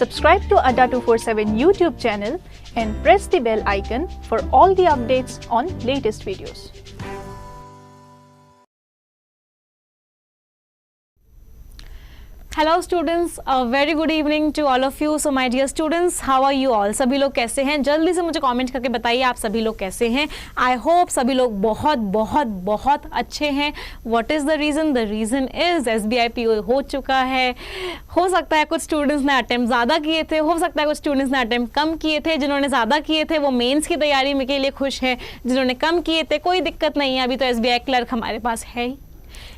Subscribe to Adda 247 YouTube channel and press the bell icon for all the updates on latest videos. Hello students, very good evening to all of you. So my dear students, how are you all? सभी लोग कैसे हैं? जल्दी से मुझे comment करके बताइए आप सभी लोग कैसे हैं. आई होप सभी लोग बहुत बहुत बहुत अच्छे हैं. What is the reason? The reason is SBI PO हो चुका है. हो सकता है कुछ स्टूडेंट्स ने अटैम्प्ट ज़्यादा किए थे, हो सकता है कुछ स्टूडेंट्स ने अटैम्प्ट कम किए थे. जिन्होंने ज़्यादा किए थे वो मेंस की तैयारी में के लिए खुश है. जिन्होंने कम किए थे कोई दिक्कत नहीं है, अभी तो SBI क्लर्क हमारे पास है ही.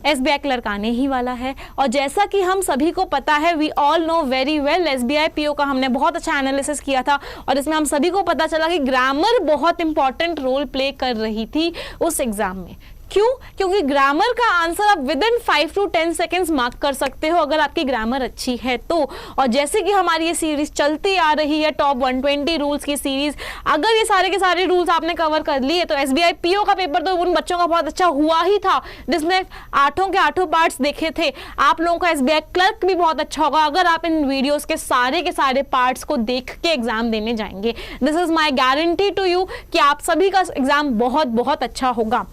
SBI क्लर्क आने ही वाला है. और जैसा कि हम सभी को पता है, we all know very well, SBI PO का हमने बहुत अच्छा एनालिसिस किया था और इसमें हम सभी को पता चला कि ग्रामर बहुत इंपॉर्टेंट रोल प्ले कर रही थी उस एग्जाम में. क्यों? क्योंकि ग्रामर का आंसर आप with in 5 to 10 seconds mark कर सकते हो अगर आपकी ग्रामर अच्छी है तो. और जैसे कि हमारी ये सीरीज चलती आ रही है, टॉप 120 रूल्स की सीरीज, अगर ये सारे के सारे रूल्स आपने कवर कर लिए तो SBI PO का पेपर तो उन बच्चों का बहुत अच्छा हुआ ही था जिसने 8 के 8 पार्ट्स देखे थे. आप लोगों का SBI क्लर्क भी बहुत अच्छा होगा अगर आप इन वीडियोस के सारे पार्ट्स को देख के एग्जाम देने जाएंगे. This is my guarantee to you कि आप सभी का एग्जाम बहुत बहुत अच्छा होगा.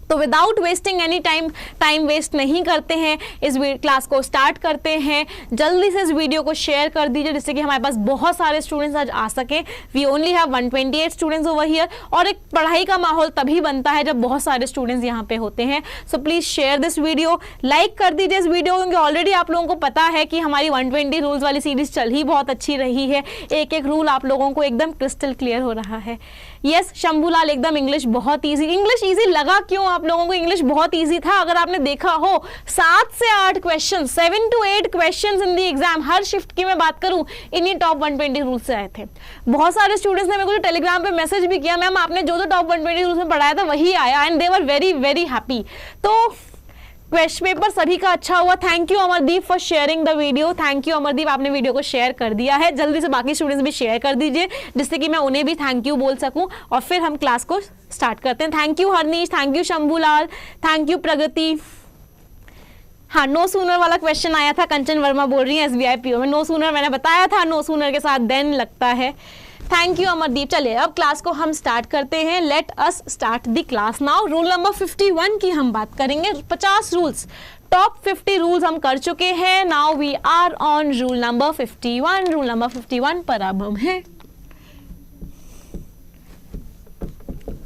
तो without wasting any time waste नहीं करते हैं, इस क्लास को स्टार्ट करते हैं. जल्दी से इस वीडियो को शेयर कर दीजिए जिससे कि हमारे पास बहुत सारे स्टूडेंट्स आज आ सकें. We only have 128 students over here. और एक पढ़ाई का माहौल तभी बनता है जब बहुत सारे स्टूडेंट्स यहाँ पे होते हैं. So please share this video, like कर दीजिए इस वीडियो, क्योंकि ऑलरेडी आप लोगों को पता है कि हमारी 120 रूल्स वाली सीरीज चल ही बहुत अच्छी रही है. एक एक रूल आप लोगों को एकदम क्रिस्टल क्लियर हो रहा है. यस शंभूलाल, एकदम इंग्लिश बहुत ईजी. इंग्लिश ईजी लगा क्यों आप लोगों को? इंग्लिश बहुत ईजी था. अगर आपने देखा हो 7 से 8 question, 7 to 8 question in the exam, her shift की मैं बात करूं, इन्हीं टॉप 120 रूल्स से आए थे. बहुत सारे स्टूडेंट्स ने मेरे को टेलीग्राम पे मैसेज भी किया, मैम आपने जो टॉप 120 रूल्स में पढ़ाया था वही आया, and they were very very happy. तो क्वेश्चन पेपर सभी का अच्छा हुआ. Thank you Amardeep for sharing the video. Thank you Amardeep, आपने वीडियो को शेयर कर दिया है. जल्दी से बाकी स्टूडेंट्स भी शेयर कर दीजिए जिससे कि मैं उन्हें भी थैंक यू बोल सकूं और फिर हम क्लास को स्टार्ट करते हैं. Thank you Harnish, thank you Shambhulal, thank you Pragati. हाँ, नो सूनर वाला क्वेश्चन आया था, कंचन वर्मा बोल रही है SBI PO में नो सूनर. मैंने बताया था नो सूनर के साथ देन लगता है. Thank you Amardeep. चलिए अब क्लास को हम स्टार्ट करते हैं. Let us start the class now. Rule number 51 की हम बात करेंगे. 50 रूल्स, टॉप 50 रूल्स हम कर चुके हैं. Now we are on rule number 51. Rule number 51 पर अब हम हैं.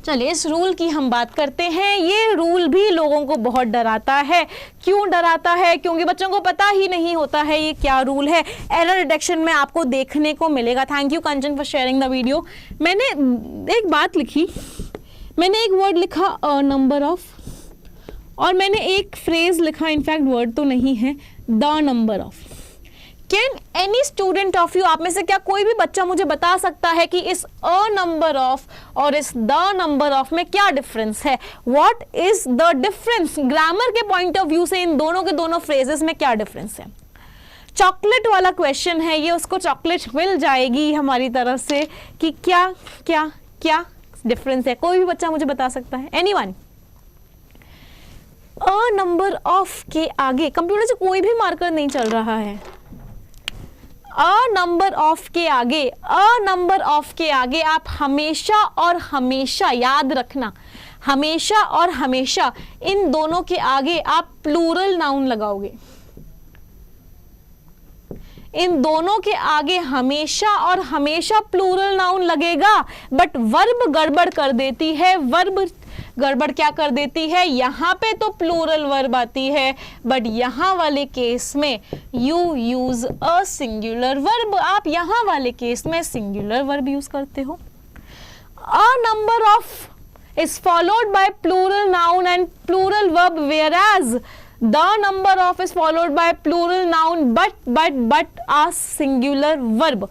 चलिए इस रूल की हम बात करते हैं. ये रूल भी लोगों को बहुत डराता है. क्यों डराता है? क्योंकि बच्चों को पता ही नहीं होता है ये क्या रूल है. एरर डिटेक्शन में आपको देखने को मिलेगा. Thank you Kanchan for sharing the video. मैंने एक बात लिखी, मैंने एक वर्ड लिखा अ नंबर ऑफ, और मैंने एक फ्रेज लिखा, इनफैक्ट वर्ड तो नहीं है, the number of. Can any student of you, आप में से क्या कोई भी बच्चा मुझे बता सकता है कि इस अ नंबर ऑफ और इस द नंबर ऑफ में क्या डिफरेंस है? What is the difference? Grammar के पॉइंट ऑफ व्यू से इन दोनों के दोनों फ्रेजेस में क्या डिफरेंस है? चॉकलेट वाला क्वेश्चन है ये, उसको चॉकलेट मिल जाएगी हमारी तरफ से कि क्या क्या क्या डिफरेंस है. कोई भी बच्चा मुझे बता सकता है? एनीवन? अ नंबर ऑफ के आगे कंप्यूटर से कोई भी मार्कर नहीं चल रहा है. अ नंबर ऑफ के आगे, अ नंबर ऑफ के आगे आप हमेशा और हमेशा याद रखना, हमेशा और हमेशा इन दोनों के आगे आप प्लूरल नाउन लगाओगे. इन दोनों के आगे हमेशा और हमेशा प्लूरल नाउन लगेगा. बट वर्ब गड़बड़ कर देती है. वर्ब गड़बड़ क्या कर देती है? यहाँ पे तो प्लूरल वर्ब आती है बट यहाँ वाले केस में you use a singular verb. आप यहाँ वाले केस में सिंगुलर वर्ब यूज करते हो. A number of is followed by plural noun and plural verb, whereas the number of is followed by plural noun but a singular verb.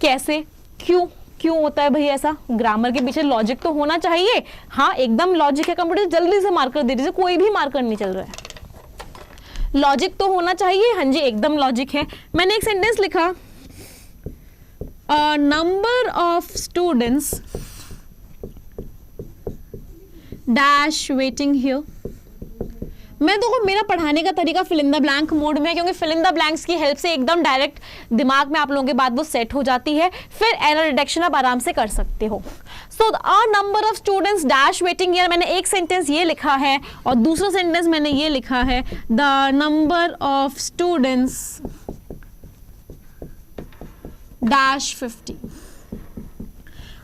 कैसे? क्यों होता है भाई ऐसा? ग्रामर के पीछे लॉजिक तो होना चाहिए. हाँ एकदम लॉजिक है. कंप्यूटर जल्दी से मार्कर दे दीजिए, कोई भी मार्कर नहीं चल रहा है. लॉजिक तो होना चाहिए. हाँ जी एकदम लॉजिक है. मैंने एक सेंटेंस लिखा, a number of students dash waiting here मैं तो मेरा पढ़ाने का तरीका fill in the blank mode में है, क्योंकि फिल इन द ब्लैंक्स की हेल्प से एकदम डायरेक्ट दिमाग में आप लोगों के बाद वो सेट हो जाती है, फिर एरर डिटेक्शन आप आराम से कर सकते हो। So a number of students dash waiting here, मैंने एक सेंटेंस ये लिखा है और दूसरा सेंटेंस मैंने ये लिखा है the number of students dash 50।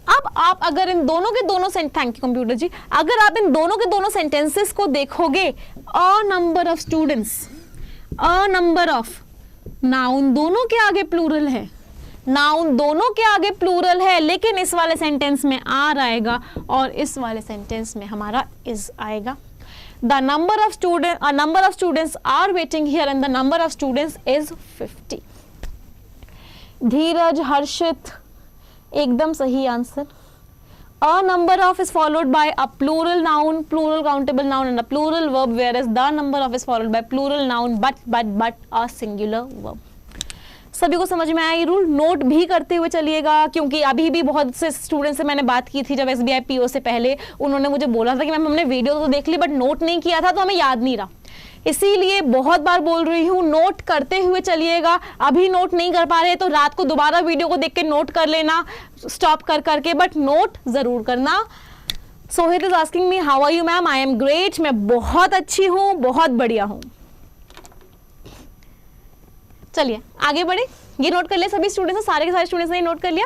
अब आप अगर इन दोनों के दोनों थैंक यू कंप्यूटर जी, अगर आप इन दोनों के दोनों सेंटेंसेस को देखोगे, अ number of students, a number of, noun दोनों के आगे प्लूरल है, नाउन दोनों के आगे प्लूरल है, लेकिन इस वाले सेंटेंस में आर आएगा और इस वाले सेंटेंस में हमारा इज आएगा। The number of students are waiting here and the number of students is 50। Dheeraj, Harshit, एकदम सही answer. A number of is followed by a plural noun, plural countable noun and a plural verb, whereas the number of is followed by plural noun but a singular verb। सभी को समझ में आया ये rule? Note भी करते हुए चलिएगा, क्योंकि अभी भी बहुत से स्टूडेंट से मैंने बात की थी जब SBI PO से पहले, उन्होंने मुझे बोला था कि मैम हमने वीडियो तो देख ली बट नोट नहीं किया था तो हमें याद नहीं रहा। इसीलिए बहुत बार बोल रही हूँ, नोट करते हुए चलिएगा। अभी नोट नहीं कर पा रहे तो रात को दोबारा वीडियो को देख के नोट कर लेना, स्टॉप कर करके, बट नोट जरूर करना। Sohit is asking me how are you ma'am? I am great, मैं बहुत अच्छी हूँ, बहुत बढ़िया हूँ। चलिए आगे बढ़े, ये नोट कर लिया सभी स्टूडेंट्स, सारे के सारे स्टूडेंट्स ने नोट कर लिया।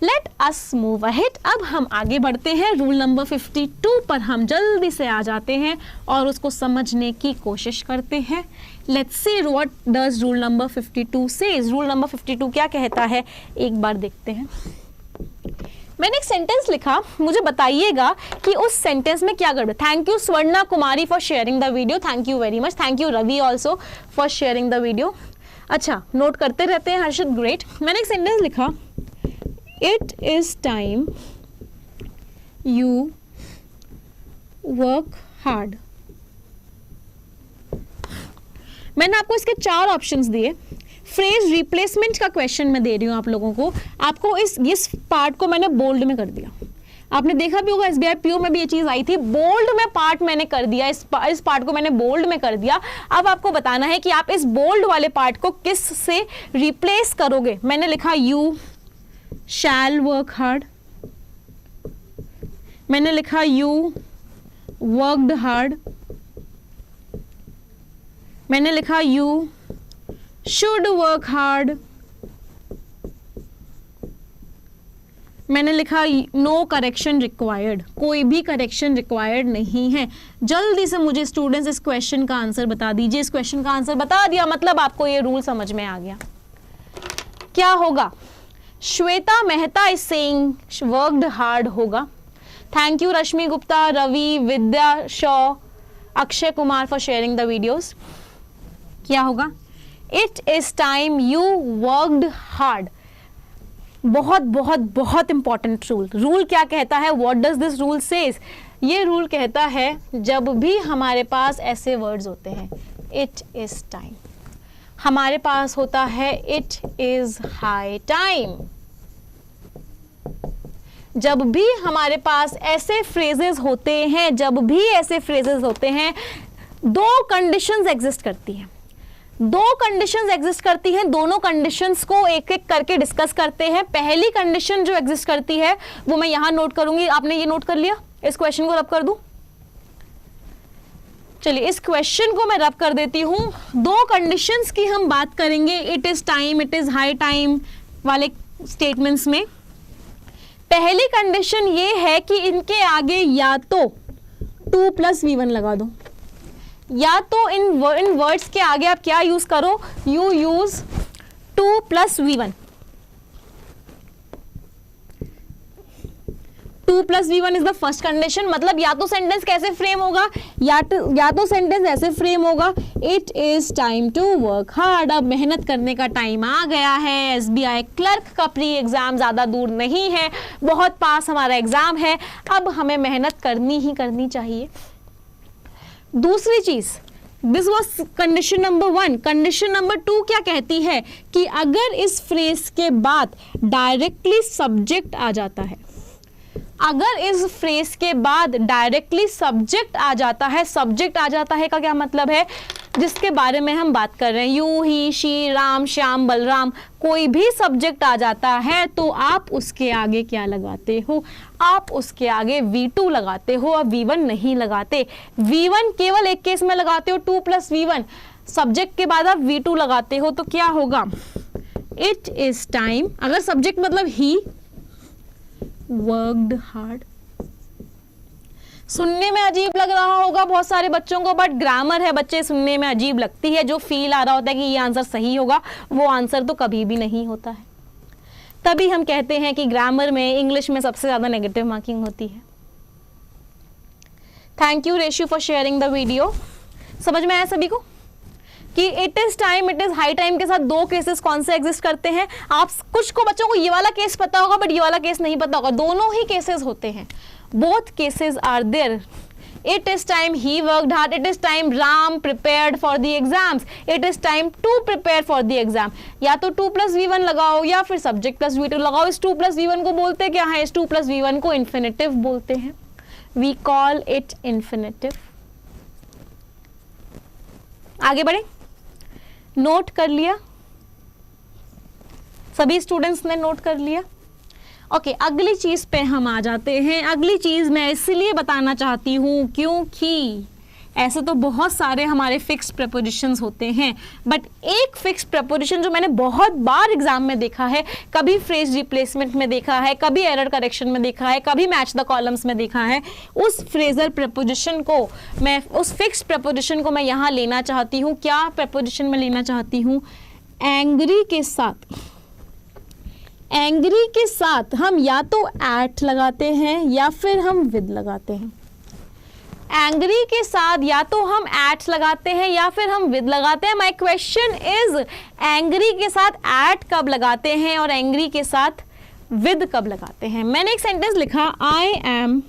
Let us move ahead. अब हम आगे बढ़ते हैं रूल नंबर 52 पर, हम जल्दी से आ जाते हैं और उसको समझने की कोशिश करते हैं। Let's see what does rule number 52 says. Rule number 52 क्या कहता है, एक बार देखते हैं। मैंने एक सेंटेंस लिखा, मुझे बताइएगा कि उस सेंटेंस में क्या गड़बड़। Thank you Swarna Kumari for sharing the video, thank you very much. Thank you Ravi also for sharing the video. अच्छा, नोट करते रहते हैं हर्षित, ग्रेट। मैंने एक सेंटेंस लिखा, It is time you work hard। मैंने आपको इसके 4 ऑप्शंस दिए। फ्रेज रिप्लेसमेंट का क्वेश्चन मैं दे रही हूं आप लोगों को। आपको इस पार्ट को मैंने बोल्ड में कर दिया। आपने देखा भी होगा SBI PO में भी ये चीज आई थी, बोल्ड में पार्ट मैंने कर दिया, इस पार्ट को मैंने बोल्ड में कर दिया। अब आपको बताना है कि आप इस बोल्ड वाले पार्ट को किस से रिप्लेस करोगे। मैंने लिखा यू shall work hard, मैंने लिखा you worked hard, मैंने लिखा you should work hard, मैंने लिखा no correction required, कोई भी करेक्शन रिक्वायर्ड नहीं है। जल्दी से मुझे स्टूडेंट्स इस क्वेश्चन का आंसर बता दीजिए। इस क्वेश्चन का आंसर बता दिया मतलब आपको ये रूल समझ में आ गया। क्या होगा? Shweta Mehta is saying worked hard होगा। Thank you Rashmi Gupta, Ravi, Vidya Shaw, Akshay Kumar for sharing the videos. क्या होगा? It is time you worked hard. बहुत बहुत बहुत इंपॉर्टेंट रूल। रूल क्या कहता है? What does this rule says? ये रूल कहता है जब भी हमारे पास ऐसे वर्ड्स होते हैं, इट इज टाइम, हमारे पास होता है इट इज हाई टाइम, जब भी हमारे पास ऐसे फ्रेजेस होते हैं, जब भी ऐसे फ्रेजेस होते हैं, 2 कंडीशंस एग्जिस्ट करती हैं। 2 कंडीशंस एग्जिस्ट करती हैं। दोनों कंडीशंस को एक एक करके डिस्कस करते हैं। पहली कंडीशन जो एग्जिस्ट करती है वो मैं यहां नोट करूंगी। आपने ये नोट कर लिया? इस क्वेश्चन को रब कर दूं? चलिए इस क्वेश्चन को मैं रब कर देती हूं। 2 कंडीशंस की हम बात करेंगे it is time, it is high time वाले स्टेटमेंट्स में। पहली कंडीशन ये है कि इनके आगे या तो 2 + V1 लगा दो, या तो इन वर्ड्स के आगे आप क्या यूज करो, you use 2 + V1। 2 + V1 is the first condition. मतलब या तो सेंटेंस कैसे फ्रेम होगा, या तो सेंटेंस ऐसे फ्रेम होगा, it is time to work hard. अब मेहनत करने का टाइम आ गया है। SBI क्लर्क का प्री एग्जाम ज्यादा दूर नहीं है, बहुत पास हमारा एग्जाम है, अब हमें मेहनत करनी ही करनी चाहिए। दूसरी चीज, this was condition number 1। Condition number 2 क्या कहती है कि अगर इस फ्रेज के बाद डायरेक्टली सब्जेक्ट आ जाता है अगर इस फ्रेज के बाद डायरेक्टली सब्जेक्ट आ जाता है, सब्जेक्ट आ जाता है का क्या मतलब है, जिसके बारे में हम बात कर रहे हैं, you, he, she, Ram, Shyam, Balram, कोई भी सब्जेक्ट आ जाता है तो आप उसके आगे क्या लगाते हो, आप उसके आगे V2 लगाते हो और V1 नहीं लगाते। V1 केवल एक केस में लगाते हो, 2 + V1, सब्जेक्ट के बाद आप V2 लगाते हो तो क्या होगा, इट इज टाइम, अगर सब्जेक्ट मतलब ही वर्कड हार्ड। सुनने में अजीब लग रहा होगा बहुत सारे बच्चों को, बट ग्रामर है बच्चे, सुनने में अजीब लगती है। जो फील आ रहा होता है कि ये आंसर सही होगा, वो आंसर तो कभी भी नहीं होता है। तभी हम कहते हैं कि ग्रामर में, इंग्लिश में सबसे ज़्यादा नेगेटिव मार्किंग होती है। Thank you Reshu for sharing the video. समझ में आया सभी को कि it is time, it is high time के साथ दो केसेस कौन से एग्जिस्ट करते हैं। आप कुछ को बच्चों को ये वाला केस पता होगा बट ये वाला केस नहीं पता होगा, दोनों ही केसेस होते हैं, both cases are there. It is time he worked hard. It is time Ram prepared for the exams. It is time to prepare for the exam. या तो 2 + V1 लगाओ या फिर subject + V2 लगाओ। इस 2 + V1 को बोलते क्या है, इस 2 + V1 को infinitive बोलते हैं। We call it infinitive. आगे बढ़े, नोट कर लिया सभी स्टूडेंट्स ने, नोट कर लिया। ओके, अगली चीज पे हम आ जाते हैं। अगली चीज मैं इसलिए बताना चाहती हूँ क्योंकि ऐसे तो बहुत सारे हमारे फिक्स्ड प्रेपोजिशंस होते हैं, बट एक फिक्स्ड प्रेपोजिशन जो मैंने बहुत बार एग्जाम में देखा है, कभी फ्रेज रिप्लेसमेंट में देखा है, कभी एरर करेक्शन में देखा है, कभी मैच द कॉलम्स में देखा है, उस फ्रेजल प्रेपोजिशन को मैं, उस फिक्स्ड प्रेपोजिशन को मैं यहाँ लेना चाहती हूँ। क्या प्रेपोजिशन में लेना चाहती हूँ, एंग्री के साथ। एंग्री के साथ हम या तो एट लगाते हैं या फिर हम विद लगाते हैं। एंग्री के साथ या तो हम एट लगाते हैं या फिर हम विद लगाते हैं। माय क्वेश्चन इज, एंग्री के साथ एट कब लगाते हैं और एंग्री के साथ विद कब लगाते हैं। मैंने एक सेंटेंस लिखा, I am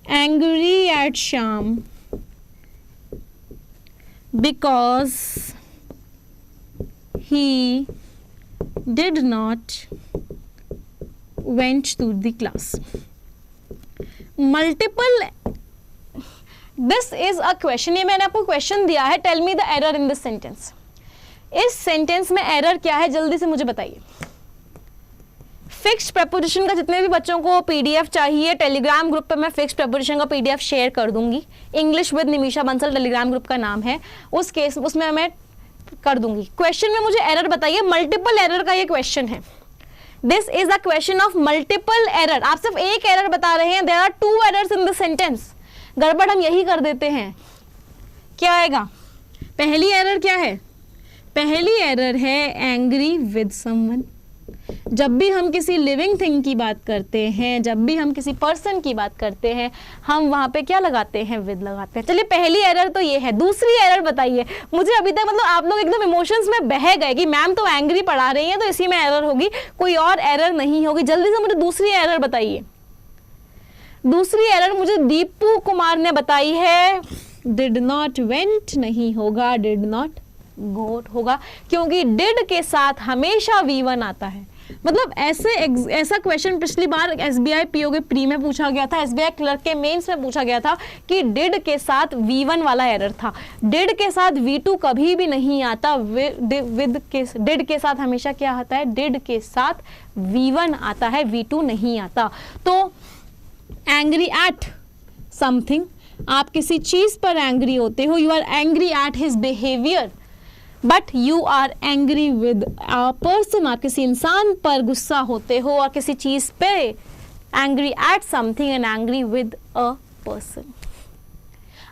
angry at Shyam because he did not went to the class. Multiple, this is a question, ये मैंने आपको क्वेश्चन दिया है, tell me the error in this sentence. इस सेंटेंस में एरर क्या है जल्दी से मुझे बताइए। फिक्स्ड प्रेपोजिशन का जितने भी बच्चों को पीडीएफ चाहिए, टेलीग्राम ग्रुप पे मैं फिक्स्ड प्रेपोजिशन का पीडीएफ शेयर कर दूंगी। English with Nimisha Bansal Telegram group का नाम है, उस केस उसमें मैं कर दूंगी। क्वेश्चन में मुझे एरर बताइए, मल्टीपल एरर का ये क्वेश्चन है। This is a question of multiple error. आप सिर्फ एक एरर बता रहे हैं, there are 2 errors in this sentence. गड़बड़ हम यही कर देते हैं। क्या आएगा, पहली एरर क्या है, पहली एरर है एंग्री विद समवन। जब भी हम किसी लिविंग थिंग की बात करते हैं, जब भी हम किसी पर्सन की बात करते हैं, हम वहां पे क्या लगाते हैं, विद लगाते हैं। चलिए पहली एरर तो ये है। दूसरी एरर बताइए मुझे। अभी तक मतलब आप लोग एकदम इमोशंस में बह गए कि मैम तो एंग्री पढ़ा रही हैं तो इसी में एरर होगी, कोई और एरर नहीं होगी। जल्दी से मुझे दूसरी एरर बताइए। दूसरी एरर मुझे दीपू कुमार ने बताई है, डिड नॉट वेंट नहीं होगा, डिड नॉट गोट होगा, क्योंकि डिड के साथ हमेशा V1 आता है। मतलब ऐसा क्वेश्चन पिछली बार SBI PO के प्री में पूछा गया था, SBI क्लर्क के मेंस में पूछा गया था कि डिड के साथ V1 वाला एरर था। डिड के साथ V2 कभी भी नहीं आता, डिड के साथ हमेशा क्या आता है, डिड के साथ V1 आता है, V2 नहीं आता। तो एंग्री एट समथिंग, आप किसी चीज पर एंग्री होते हो, you are angry at his behaviour, but you are angry with a person. आप किसी इंसान पर गुस्सा होते हो और किसी चीज पे angry at something and angry with a person.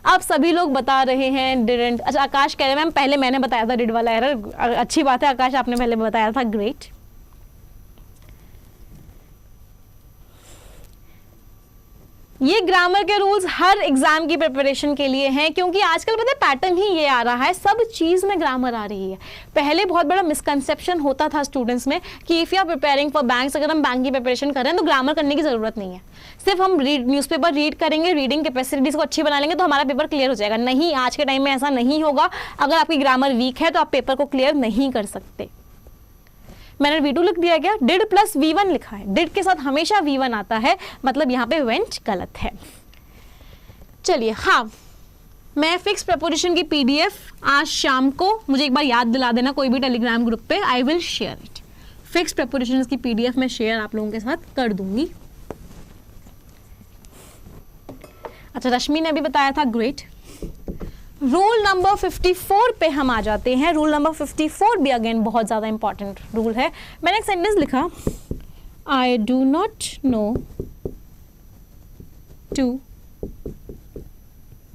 अब सभी लोग बता रहे हैं डिडंट। अच्छा, आकाश कह रहे हैं मैम पहले मैंने बताया था डिड वाला एरर। अच्छी बात है आकाश, आपने पहले बताया था, ग्रेट। ये ग्रामर के रूल्स हर एग्जाम की प्रिपरेशन के लिए हैं, क्योंकि आजकल पता है पैटर्न ही ये आ रहा है, सब चीज़ में ग्रामर आ रही है। पहले बहुत बड़ा मिसकंसेप्शन होता था स्टूडेंट्स में कि if you are preparing for banks, अगर हम बैंक की प्रिपरेशन कर रहे हैं तो ग्रामर करने की ज़रूरत नहीं है, सिर्फ हम न्यूज़पेपर रीड करेंगे, रीडिंग कैपेसिटीज़ को अच्छी बना लेंगे तो हमारा पेपर क्लियर हो जाएगा। नहीं, आज के टाइम में ऐसा नहीं होगा। अगर आपकी ग्रामर वीक है तो आप पेपर को क्लियर नहीं कर सकते। मैंने V2 लिख दिया क्या, डिड प्लस V1 लिखा है, डिड के साथ हमेशा V1 आता है, मतलब यहाँ पे वेंट गलत है। चलिए हाँ, मैं फिक्स प्रपोजिशन की PDF आज शाम को, मुझे एक बार याद दिला देना कोई भी टेलीग्राम ग्रुप पे, I will share it. Fix preposition की PDF मैं शेयर आप लोगों के साथ कर दूंगी। अच्छा, रश्मि ने भी बताया था, ग्रेट। रूल नंबर 54 पे हम आ जाते हैं। रूल नंबर 54 भी अगेन बहुत ज़्यादा इंपॉर्टेंट रूल है। मैंने एक सेंटेंस लिखा, I do not know to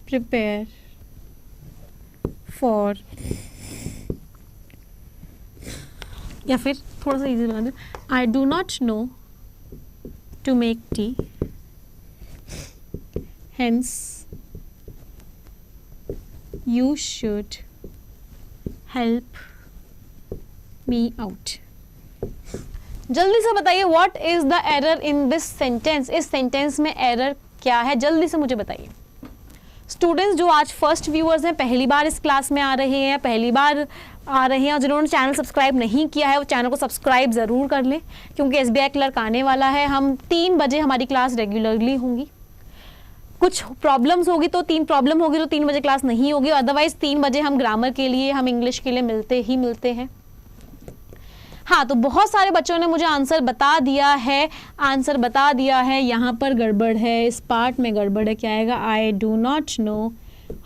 prepare for, या फिर थोड़ा सा इजी बना दे, I do not know to make tea, hence you should help me out। जल्दी से बताइए what is the error in this sentence। इस सेंटेंस में एरर क्या है, जल्दी से मुझे बताइए। स्टूडेंट्स जो आज फर्स्ट व्यूअर्स हैं, पहली बार इस क्लास में आ रहे हैं, पहली बार आ रहे हैं और जिन्होंने चैनल सब्सक्राइब नहीं किया है वो चैनल को सब्सक्राइब ज़रूर कर लें, क्योंकि SBI क्लर्क आने वाला है। हम 3 बजे हमारी क्लास रेगुलरली होंगी। कुछ प्रॉब्लम्स होगी तो 3 प्रॉब्लम होगी तो 3 बजे क्लास नहीं होगी, अदरवाइज 3 बजे हम ग्रामर के लिए, हम इंग्लिश के लिए मिलते हैं। हाँ, तो बहुत सारे बच्चों ने मुझे आंसर बता दिया है। यहाँ पर गड़बड़ है, इस पार्ट में गड़बड़ है। क्या आएगा, I do not know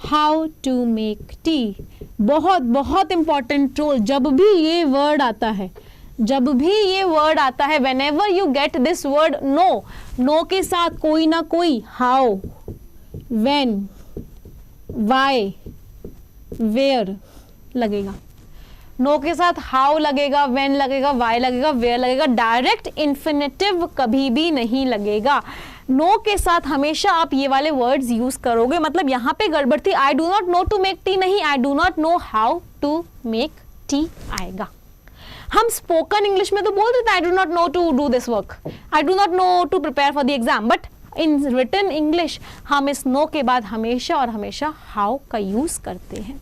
how to make tea. बहुत बहुत इंपॉर्टेंट रूल, जब भी ये वर्ड आता है, whenever you get this word know के साथ कोई ना कोई हाउ, वेन, वाई, वेयर लगेगा। नो के साथ हाउ लगेगा, वेन लगेगा, वाई लगेगा, वेयर लगेगा। डायरेक्ट इन्फिनेटिव कभी भी नहीं लगेगा। नो के साथ हमेशा आप ये वाले वर्ड्स यूज करोगे। मतलब यहाँ पे गड़बड़ थी, I do not know to make tea नहीं, I do not know how to make tea आएगा। हम स्पोकन इंग्लिश में तो बोल देते हैं I do not know to do this work, I do not know to prepare for the exam, but in written English हम इस no के बाद हमेशा और हमेशा हाउ का यूज करते हैं।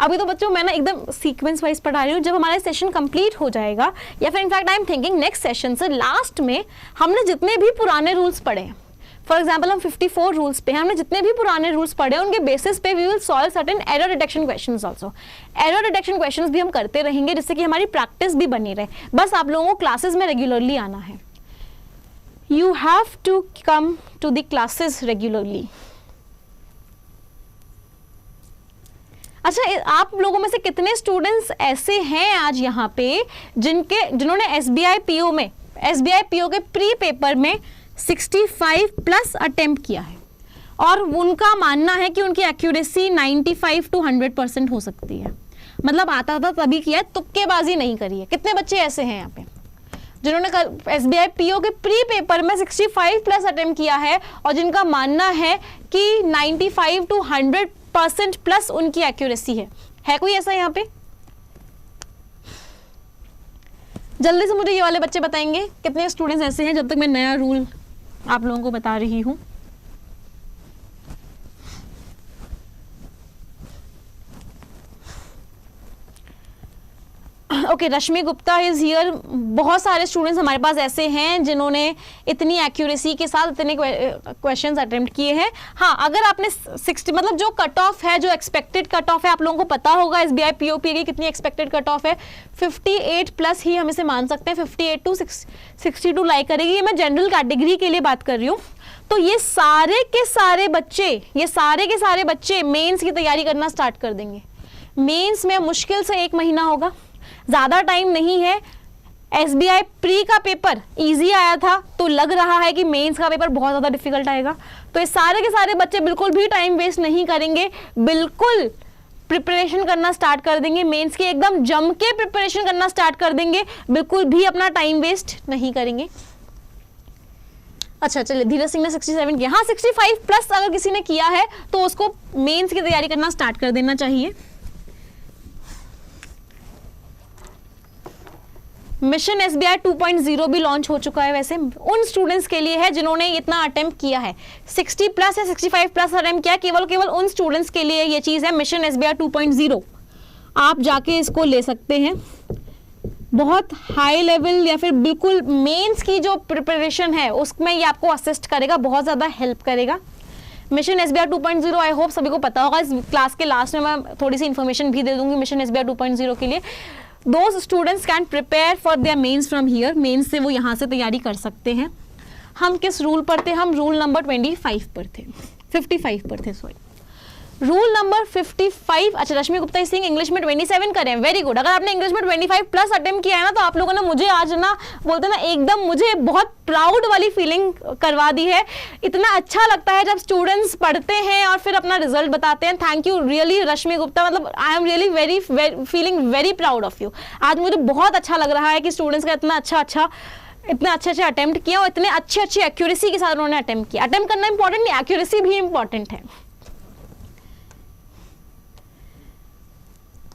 अभी तो बच्चों मैं ना एकदम सीक्वेंस वाइज पढ़ा रही हूँ। जब हमारा सेशन कंप्लीट हो जाएगा, या फिर in fact I am thinking next session से लास्ट में हमने जितने भी पुराने रूल्स पढ़े हैं, फॉर एग्जाम्पल हम 54 रूल्स पे हैं, हमने जितने भी पुराने रूल्स पढ़े उनके बेसिस पे we will solve certain error detection questions also. Error detection questions भी हम करते रहेंगे, जिससे कि हमारी प्रैक्टिस भी बनी रहे। बस आप लोगों को क्लासेस में रेगुलरली आना है। You have to come to the classes regularly. अच्छा, आप लोगों में से कितने स्टूडेंट्स ऐसे हैं आज यहाँ पे जिन्होंने SBI PO के प्री पेपर में 65 प्लस अटेम्प्ट किया है और उनका मानना है कि उनकी एक्यूरेसी 95 to 100% हो सकती है। मतलब आता था तभी किया है, तुक्केबाजी नहीं करी है। कितने बच्चे ऐसे हैं यहाँ पे जिन्होंने SBI PO के प्री पेपर में 65 प्लस अटेम्प्ट किया है और जिनका मानना है कि 95 to 100% प्लस उनकी एक्यूरेसी है कोई ऐसा यहाँ पे? जल्दी से मुझे ये वाले बच्चे बताएंगे कितने स्टूडेंट्स ऐसे हैं, जब तक मैं नया रूल आप लोगों को बता रही हूँ। Okay, Rashmi Gupta is here. बहुत सारे स्टूडेंट्स हमारे पास ऐसे हैं जिन्होंने इतनी एक्यूरेसी के साथ इतने क्वेश्चंस अटेम्प्ट किए हैं। हाँ, अगर आपने 60 मतलब जो कट ऑफ है, जो एक्सपेक्टेड कट ऑफ है, आप लोगों को पता होगा SBI POP की कितनी एक्सपेक्टेड कट ऑफ है, 58 प्लस ही हम इसे मान सकते हैं। 58 to 62 लाइक करेगी। ये मैं जनरल कैटेगरी के लिए बात कर रही हूँ। तो ये सारे के सारे बच्चे मेंस की तैयारी करना स्टार्ट कर देंगे। मेंस में मुश्किल से 1 महीना होगा, ज़्यादा टाइम नहीं है। SBI प्री का पेपर इजी आया था, तो लग रहा है कि मेंस का पेपर बहुत ज़्यादा डिफिकल्ट आएगा। तो ये सारे के सारे बच्चे बिल्कुल भी टाइम वेस्ट नहीं करेंगे, बिल्कुल प्रिपरेशन करना स्टार्ट कर देंगे। मेंस की एकदम जम के प्रिपरेशन करना स्टार्ट कर देंगे, बिल्कुल भी अपना टाइम वेस्ट नहीं करेंगे। अच्छा चलिए, धीरज सिंह ने 67 किया। हाँ, 65 प्लस अगर किसी ने किया है तो उसको मेंस की तैयारी करना स्टार्ट कर देना चाहिए। मिशन SBI 2.0 भी लॉन्च हो चुका है। वैसे उन स्टूडेंट्स के लिए है जिन्होंने इतना अटेम्प्ट किया है, 60 प्लस या 65 प्लस अटेम्प्ट किया, केवल उन स्टूडेंट्स के लिए ये चीज़ है। मिशन SBI 2.0 आप जाके इसको ले सकते हैं। बहुत हाई लेवल या फिर बिल्कुल मेंस की जो प्रिपरेशन है उसमें ये आपको असिस्ट करेगा, बहुत ज़्यादा हेल्प करेगा। मिशन SBI 2.0 आई होप सभी को पता होगा। इस क्लास के लास्ट में मैं थोड़ी सी इन्फॉर्मेशन भी दे दूंगी मिशन SBI 2.0 के लिए। Those students can prepare for their mains from here, mains से वो यहाँ से तैयारी कर सकते हैं। हम किस रूल पर थे? हम रूल नंबर 55 पर थे सॉरी। रूल नंबर 55, अच्छा रश्मि गुप्ता सिंह इंग्लिश में 27 करें, वेरी गुड। अगर आपने इंग्लिश में 25 प्लस अटेम्प्ट किया है ना, तो आप लोगों ने मुझे आज ना बोलते ना एकदम मुझे बहुत प्राउड वाली फीलिंग करवा दी है। इतना अच्छा लगता है जब स्टूडेंट्स पढ़ते हैं और फिर अपना रिजल्ट बताते हैं। थैंक यू रियली रश्मि गुप्ता, मतलब I am really very feeling very proud of you. आज मुझे बहुत अच्छा लग रहा है कि स्टूडेंट्स का इतने अच्छे अटेम्प्ट किया और इतने अच्छी एक्यूरेसी के साथ उन्होंने अटेम्प्ट किया। अटेम्प्ट करना इंपॉर्टेंट नहीं, एक्यूरेसी भी इंपॉर्टेंट है।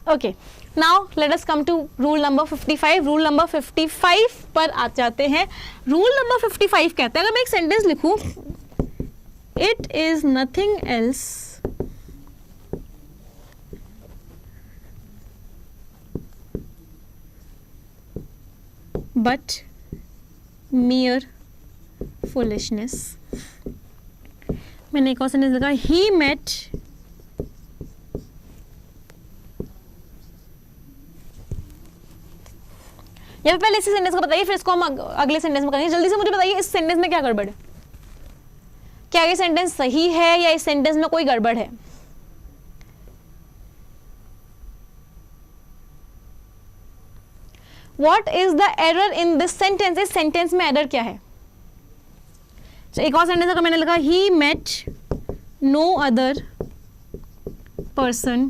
Okay, now let us come to rule number 55। Rule number 55 पर आ जाते हैं। रूल नंबर 55 कहता है, अगर मैं एक सेंटेंस लिखूं, it is nothing else but mere foolishness। मैंने एक और सेंटेंस लिखा, he met या पहले इसी सेंटेंस को बताइए, फिर इसको हम अगले सेंटेंस में करेंगे। जल्दी से मुझे बताइए इस सेंटेंस में क्या गड़बड़ है? क्या ये सेंटेंस सही है या इस सेंटेंस में कोई गड़बड़ है? What is the error in this sentence? इस सेंटेंस में एरर क्या है? एक और सेंटेंस अगर मैंने लिखा, he met no other person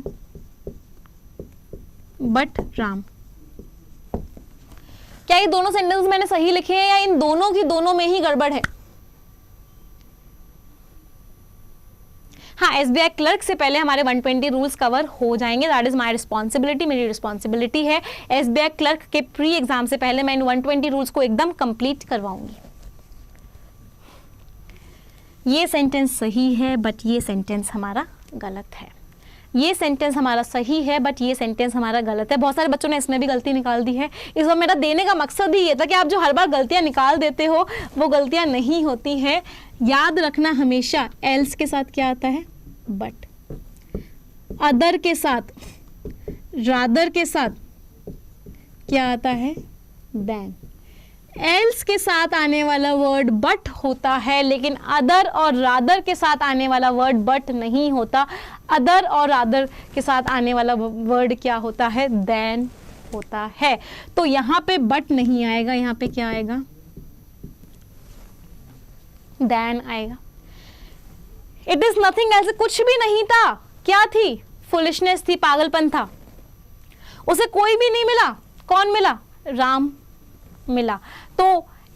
but Ram। क्या ये दोनों सेंटेंस मैंने सही लिखे हैं या इन दोनों की दोनों में ही गड़बड़ है? हाँ, SBI क्लर्क से पहले हमारे 120 रूल्स कवर हो जाएंगे। दैट इज माय रिस्पॉन्सिबिलिटी, मेरी रिस्पॉन्सिबिलिटी है। SBI क्लर्क के प्री एग्जाम से पहले मैं इन 120 रूल्स को एकदम कंप्लीट करवाऊंगी। ये सेंटेंस सही है बट ये सेंटेंस हमारा गलत है। ये सेंटेंस हमारा सही है बट ये सेंटेंस हमारा गलत है। बहुत सारे बच्चों ने इसमें भी गलती निकाल दी है। इस बार मेरा देने का मकसद ही ये था कि आप जो हर बार गलतियां निकाल देते हो वो गलतियां नहीं होती हैं। याद रखना हमेशा एल्स के साथ क्या आता है? बट। अदर के साथ, रादर के साथ क्या आता है? देन। एल्स के साथ आने वाला वर्ड बट होता है, लेकिन अदर और रादर के साथ आने वाला वर्ड बट नहीं होता। अदर और रादर के साथ आने वाला वर्ड क्या होता है? देन होता है। तो यहाँ पे बट नहीं आएगा, यहाँ पे क्या आएगा? देन आएगा। इट इज नथिंग एल्स, कुछ भी नहीं था। क्या थी? फुलिशनेस थी, पागलपन था। उसे कोई भी नहीं मिला। कौन मिला? राम मिला। तो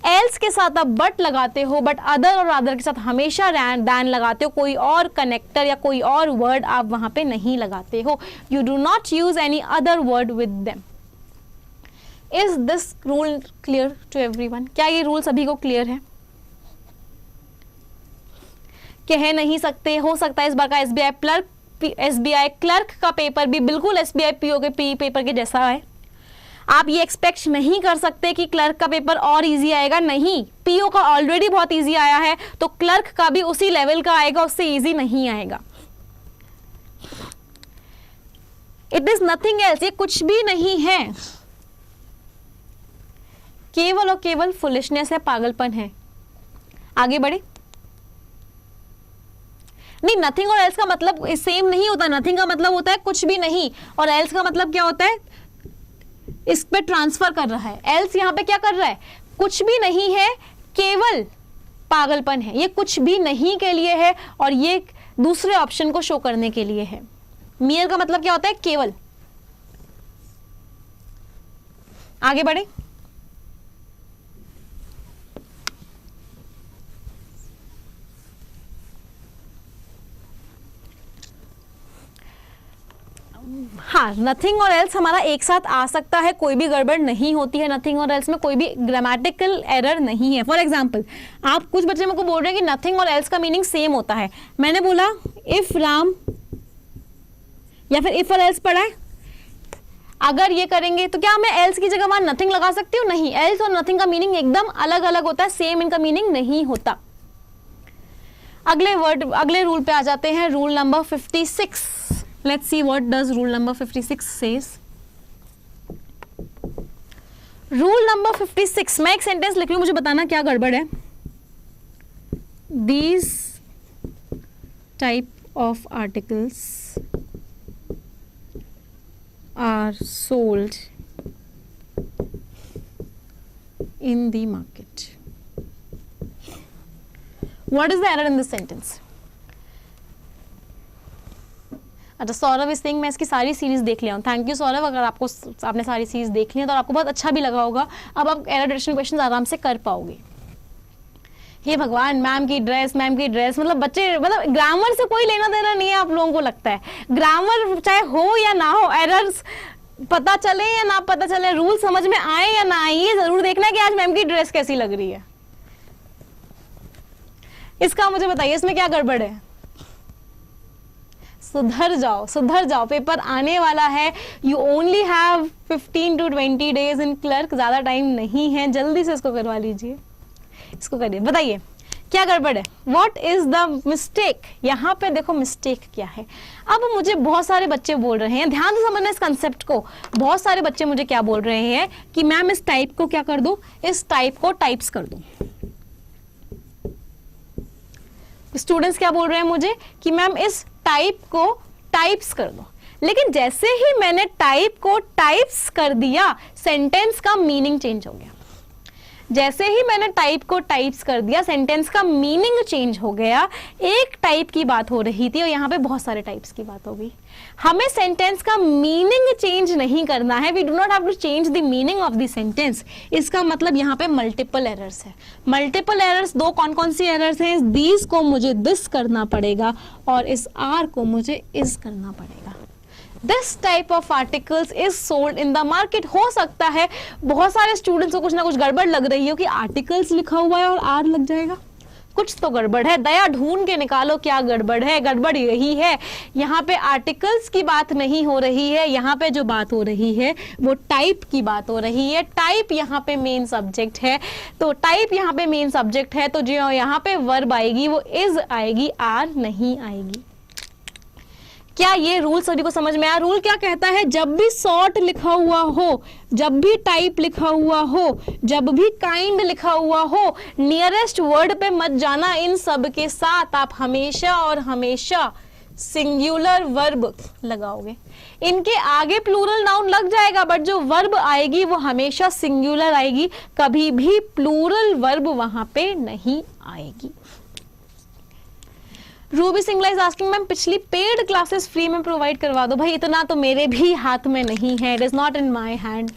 एल्स के साथ आप बट लगाते हो, बट अदर और अदर के साथ हमेशा दैन लगाते हो। कोई और कनेक्टर या कोई और वर्ड आप वहां पे नहीं लगाते हो। You do not use any other word with them. Is this rule clear to everyone? क्या ये रूल सभी को क्लियर है? कह नहीं सकते, हो सकता है इस बार का SBI क्लर्क का पेपर भी बिल्कुल SBI PO के पेपर के जैसा है। आप ये एक्सपेक्ट नहीं कर सकते कि क्लर्क का पेपर और इजी आएगा। नहीं, PO का ऑलरेडी बहुत इजी आया है, तो क्लर्क का भी उसी लेवल का आएगा, उससे इजी नहीं आएगा। इट इज नथिंग एल्स, ये कुछ भी नहीं है, केवल और केवल फुलिशनेस है, पागलपन है। आगे बढ़े। नहीं, नथिंग और एल्स का मतलब सेम नहीं होता। नथिंग का मतलब होता है कुछ भी नहीं, और एल्स का मतलब क्या होता है? इस पे ट्रांसफर कर रहा है। एल्स यहाँ पे क्या कर रहा है? कुछ भी नहीं है, केवल पागलपन है। ये कुछ भी नहीं के लिए है और ये दूसरे ऑप्शन को शो करने के लिए है। मियर का मतलब क्या होता है? केवल। आगे बढ़े। हाँ, नथिंग और एल्स हमारा एक साथ आ सकता है, कोई भी गड़बड़ नहीं होती है। नथिंग और एल्स में कोई भी ग्रामेटिकल एरर नहीं है। फॉर एग्जाम्पल, आप कुछ बच्चे मेरे को बोल रहे हैं कि नथिंग और एल्स का मीनिंग सेम होता है। मैंने बोला इफ राम या फिर इफ और एल्स पढ़ा है। अगर ये करेंगे तो क्या मैं एल्स की जगह वहां नथिंग लगा सकती हूँ? नहीं, एल्स और नथिंग का मीनिंग एकदम अलग अलग होता है, सेम इनका मीनिंग नहीं होता। अगले रूल पे आ जाते हैं, rule number 56। Let's see what does rule number 56 says. Rule number 56, मैं एक सेंटेंस लिख रही हूं, मुझे बताना क्या गड़बड़ है। These type of articles are sold in the market. What is the error in this sentence? अच्छा, सौरभ इस थिंग मैं इसकी सारी सीरीज देख लिया हूँ। थैंक यू सौरभ, अगर आपने सारी सीरीज देख ली है तो आपको बहुत अच्छा भी लगा होगा। अब आप एरर डिटेक्शन क्वेश्चन आराम से कर पाओगे। हे भगवान, मैम की ड्रेस मतलब बच्चे, मतलब ग्रामर से कोई लेना देना नहीं है आप लोगों को लगता है। ग्रामर चाहे हो या ना हो, एरर्स पता चले या ना पता चले, रूल समझ में आए या ना आए, ये जरूर देखना है कि आज मैम की ड्रेस कैसी लग रही है। इसका मुझे बताइए, इसमें क्या गड़बड़ है? सुधर जाओ, पेपर आने वाला है। You only have 15 to 20 days in clerk, ज्यादा टाइम नहीं है, जल्दी से इसको करवा लीजिए। इसको करिए, बताइए क्या गड़बड़ है? What is the mistake? यहाँ पे देखो मिस्टेक क्या है। अब मुझे बहुत सारे बच्चे बोल रहे हैं, ध्यान से समझना इस कंसेप्ट को। बहुत सारे बच्चे मुझे क्या बोल रहे हैं कि मैम इस टाइप को क्या कर दो, इस टाइप को टाइप्स कर दो। स्टूडेंट्स क्या बोल रहे हैं मुझे कि मैम इस टाइप को टाइप्स कर दो। लेकिन जैसे ही मैंने टाइप को टाइप्स कर दिया, सेंटेंस का मीनिंग चेंज हो गया। जैसे ही मैंने टाइप को टाइप्स कर दिया, सेंटेंस का मीनिंग चेंज हो गया। एक टाइप की बात हो रही थी और यहाँ पे बहुत सारे टाइप्स की बात हो गई। हमें सेंटेंस का मीनिंग चेंज नहीं करना है। We do not have to change the meaning of the sentence. इसका मतलब यहाँ पे मल्टीपल एरर्स है। मल्टीपल एरर्स दो कौन कौन सी एरर्स हैं? दीज को मुझे दिस करना पड़ेगा और इस आर को मुझे इस करना पड़ेगा। This type of articles is sold in the market। हो सकता है बहुत सारे स्टूडेंट्स को कुछ ना कुछ गड़बड़ लग रही हो कि आर्टिकल्स लिखा हुआ है और आर लग जाएगा। कुछ तो गड़बड़ है, दया ढूंढ के निकालो क्या गड़बड़ है। गड़बड़ यही है, यहाँ पे आर्टिकल्स की बात नहीं हो रही है, यहाँ पे जो बात हो रही है वो टाइप की बात हो रही है। टाइप यहाँ पे मेन सब्जेक्ट है, तो टाइप यहाँ पे मेन सब्जेक्ट है, तो जो यहाँ पे वर्ब आएगी वो इज आएगी, आर नहीं आएगी। क्या ये रूल सभी को समझ में आया? रूल क्या कहता है? जब भी सॉर्ट लिखा हुआ हो, जब भी टाइप लिखा हुआ हो, जब भी काइंड लिखा हुआ हो, नियरेस्ट वर्ड पे मत जाना। इन सब के साथ आप हमेशा और हमेशा सिंगुलर वर्ब लगाओगे। इनके आगे प्लूरल नाउन लग जाएगा, बट जो वर्ब आएगी वो हमेशा सिंगुलर आएगी, कभी भी प्लूरल वर्ब वहां पे नहीं आएगी। Ruby Singla is asking ma'am पिछली पेड क्लासेस फ्री में प्रोवाइड करवा दो। भाई इतना तो मेरे भी हाथ में नहीं है, it is not in my hand.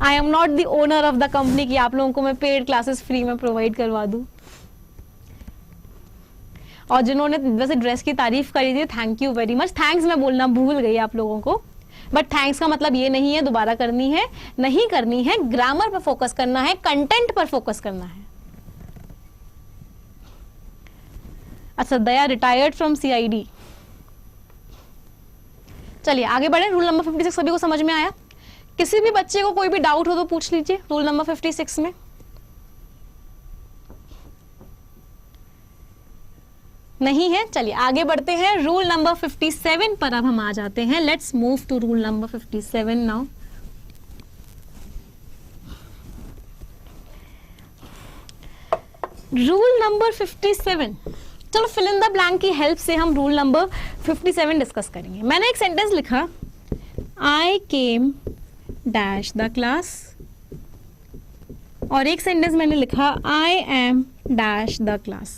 I am not the owner of the company कि आप लोगों को मैं पेड क्लासेस फ्री में प्रोवाइड करवा दूं। और जिन्होंने वैसे ड्रेस की तारीफ करी थी, thank you very much. Thanks मैं बोलना भूल गई आप लोगों को, बट थैंक्स का मतलब ये नहीं है दोबारा करनी है, नहीं करनी है। ग्रामर पर फोकस करना है, कंटेंट पर फोकस करना है। अच्छा, दया रिटायर्ड फ्रॉम CID। चलिए आगे बढ़े। रूल नंबर 56 सभी को समझ में आया? किसी भी बच्चे को कोई भी डाउट हो तो पूछ लीजिए रूल नंबर 56 में। नहीं है? चलिए आगे बढ़ते हैं। रूल नंबर 57 पर अब हम आ जाते हैं। Let's move to rule number 57 now. Rule number 57, चलो फिल इन द ब्लैंक की हेल्प से हम रूल नंबर 57 डिस्कस करेंगे। मैंने एक सेंटेंस लिखा, आई केम डैश द क्लास, और एक सेंटेंस मैंने लिखा, I am dash the class.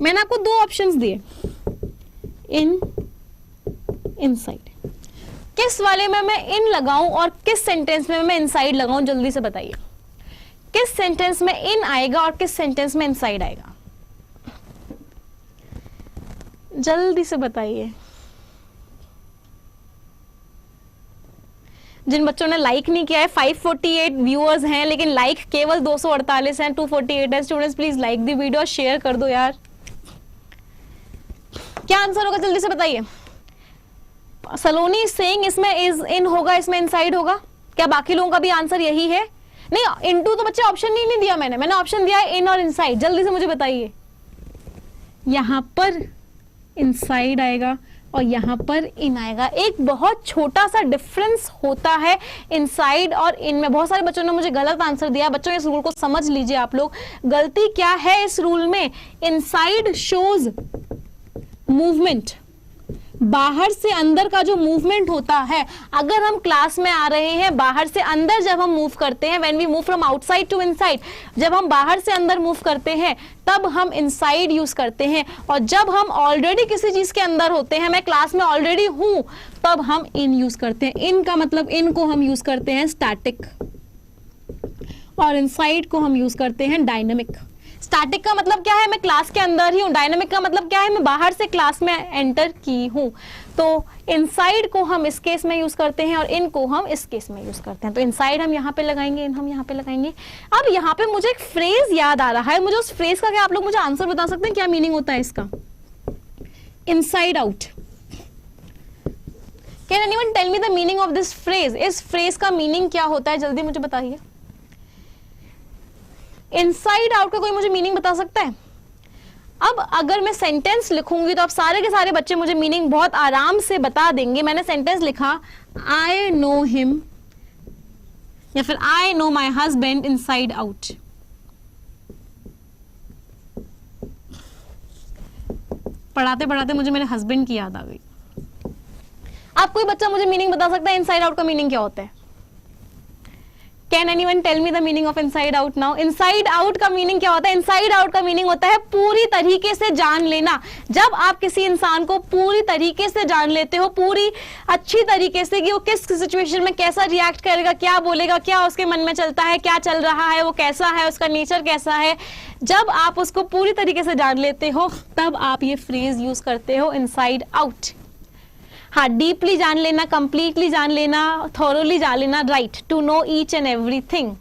मैंने आपको दो ऑप्शंस दिए, इन, इनसाइड। किस वाले में मैं इन लगाऊं और किस सेंटेंस में मैं इनसाइड लगाऊं? जल्दी से बताइए, किस सेंटेंस में इन आएगा और किस सेंटेंस में इनसाइड आएगा? जल्दी से बताइए। जिन बच्चों ने लाइक नहीं किया है, 548 व्यूअर्स हैं लेकिन लाइक केवल 248 हैं, 248 है। Students please like the video, share कर दो यार। क्या आंसर होगा? जल्दी से बताइए। सलोनी सेइंग इसमें इज इन होगा, इसमें इनसाइड होगा क्या? बाकी लोगों का भी आंसर यही है? नहीं, इनटू तो बच्चे ऑप्शन नहीं दिया मैंने ऑप्शन दिया है इन और इनसाइड। जल्दी से मुझे बताइए, यहां पर इनसाइड आएगा और यहाँ पर इन आएगा। एक बहुत छोटा सा डिफरेंस होता है इनसाइड और इन में। बहुत सारे बच्चों ने मुझे गलत आंसर दिया। बच्चों इस रूल को समझ लीजिए आप लोग। गलती क्या है इस रूल में? इनसाइड शोज मूवमेंट, बाहर से अंदर का जो मूवमेंट होता है। अगर हम क्लास में आ रहे हैं, बाहर से अंदर जब हम मूव करते हैं, when we move from outside to inside, जब हम बाहर से अंदर मूव करते हैं तब हम इनसाइड यूज करते हैं। और जब हम ऑलरेडी किसी चीज के अंदर होते हैं, मैं क्लास में ऑलरेडी हूं, तब हम इन यूज करते हैं। इन का मतलब इन को हम यूज करते हैं स्टैटिक और इनसाइड को हम यूज करते हैं डायनेमिक। स्टैटिक का मतलब क्या है? मैं क्लास के अंदर ही हूं। डायनेमिक का मतलब क्या है? मैं बाहर से क्लास में एंटर की हूं। तो इनसाइड को हम इस केस में यूज करते हैं और इन को हम इस केस में यूज करते हैं। तो इनसाइड हम यहाँ पे लगाएंगे, इन हम यहाँ पे लगाएंगे। अब यहाँ पे मुझे एक फ्रेज याद आ रहा है, मुझे उस फ्रेज का क्या आप लोग मुझे आंसर बता सकते हैं? क्या मीनिंग होता है इसका? Inside out. Can anyone tell me the meaning of this phrase? इस फ्रेज का मीनिंग क्या होता है? जल्दी मुझे बताइए। इनसाइड आउट का कोई मुझे मीनिंग बता सकता है? अब अगर मैं सेंटेंस लिखूंगी तो आप सारे के सारे बच्चे मुझे मीनिंग बहुत आराम से बता देंगे। मैंने सेंटेंस लिखा, आई नो हिम, या फिर I know my husband inside out. पढ़ाते पढ़ाते मुझे मेरे हस्बैंड की याद आ गई। आप कोई बच्चा मुझे मीनिंग बता सकता है इनसाइड आउट का मीनिंग क्या होता है? Can anyone tell me the meaning of inside out now? Inside out का मीनिंग क्या होता है? Inside out का मीनिंग होता है पूरी तरीके से जान लेना। जब आप किसी इंसान को पूरी तरीके से जान लेते हो, पूरी अच्छी तरीके से, कि वो किस सिचुएशन में कैसा रिएक्ट करेगा, क्या बोलेगा, क्या उसके मन में चलता है, क्या चल रहा है, वो कैसा है, उसका नेचर कैसा है, जब आप उसको पूरी तरीके से जान लेते हो तब आप ये फ्रेज यूज करते हो, इनसाइड आउट। हाँ, डीपली जान लेना, कंप्लीटली जान लेना, थॉरोली जान लेना, right, to know each and everything.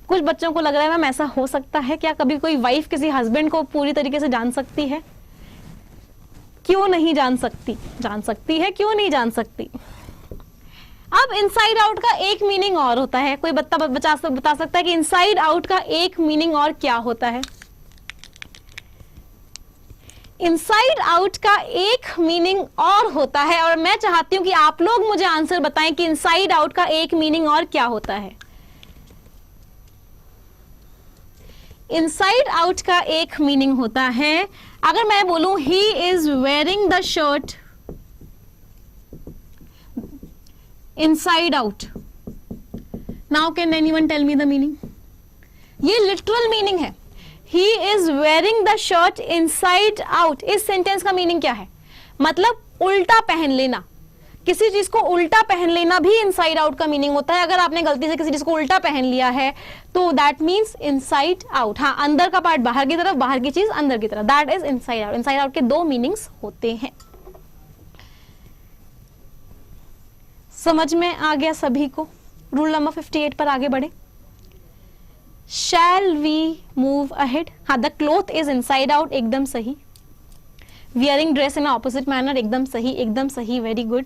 कुछ बच्चों को लग रहा है मैम ऐसा हो सकता है क्या? कभी कोई वाइफ किसी हस्बैंड को पूरी तरीके से जान सकती है? क्यों नहीं जान सकती? जान सकती है, क्यों नहीं जान सकती? अब इनसाइड आउट का एक मीनिंग और होता है। कोई बता सकता है कि इनसाइड आउट का एक मीनिंग और क्या होता है? इनसाइड आउट का एक मीनिंग और होता है, और मैं चाहती हूं कि आप लोग मुझे आंसर बताएं कि इनसाइड आउट का एक मीनिंग और क्या होता है। इनसाइड आउट का एक मीनिंग होता है, अगर मैं बोलूं he is wearing the shirt inside out, now can anyone tell me the meaning? ये लिटरल मीनिंग है, he is wearing the shirt inside out. इस सेंटेंस का मीनिंग क्या है? मतलब उल्टा पहन लेना। किसी चीज को उल्टा पहन लेना भी इनसाइड आउट का मीनिंग होता है। अगर आपने गलती से किसी चीज को उल्टा पहन लिया है तो दैट मीन्स इनसाइड आउट। हाँ, अंदर का पार्ट बाहर की तरफ, बाहर की चीज अंदर की तरफ, that is inside out. Inside out के दो मीनिंग्स होते हैं। समझ में आ गया सभी को? रूल नंबर 58 पर आगे बढ़े। Shall we move ahead? हाँ, the cloth is inside out, एकदम सही। Wearing dress in opposite manner, एकदम सही, एकदम सही, वेरी गुड।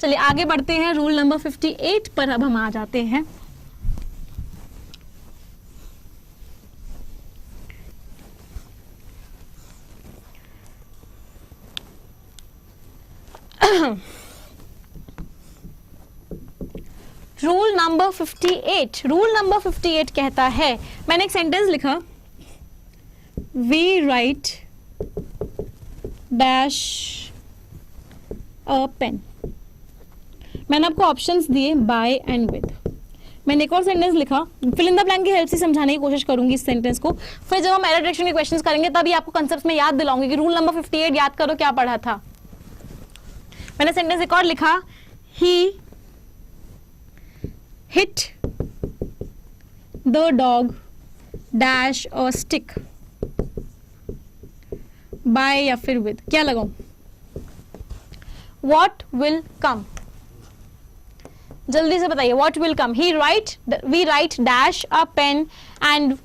चलिए आगे बढ़ते हैं। रूल नंबर 58 पर अब हम आ जाते हैं। Rule number 58। रूल नंबर 58 कहता है, मैंने एक सेंटेंस लिखा, we write dash a pen. मैंने आपको ऑप्शंस दिए बाय एंड विद। मैंने एक और सेंटेंस लिखा, फिल इन द ब्लैंक की हेल्प से समझाने की कोशिश करूंगी इस सेंटेंस को। फिर जब हम एरर डिटेक्शन के क्वेश्चंस करेंगे तभी आपको कंसेप्ट में याद दिलाऊंगी कि रूल नंबर 58 याद करो क्या पढ़ा था। मैंने सेंटेंस एक और लिखा, ही hit the dog dash or stick by या फिर with, क्या लगाऊं? What will come? जल्दी से बताइए, what will come? We write dash a pen and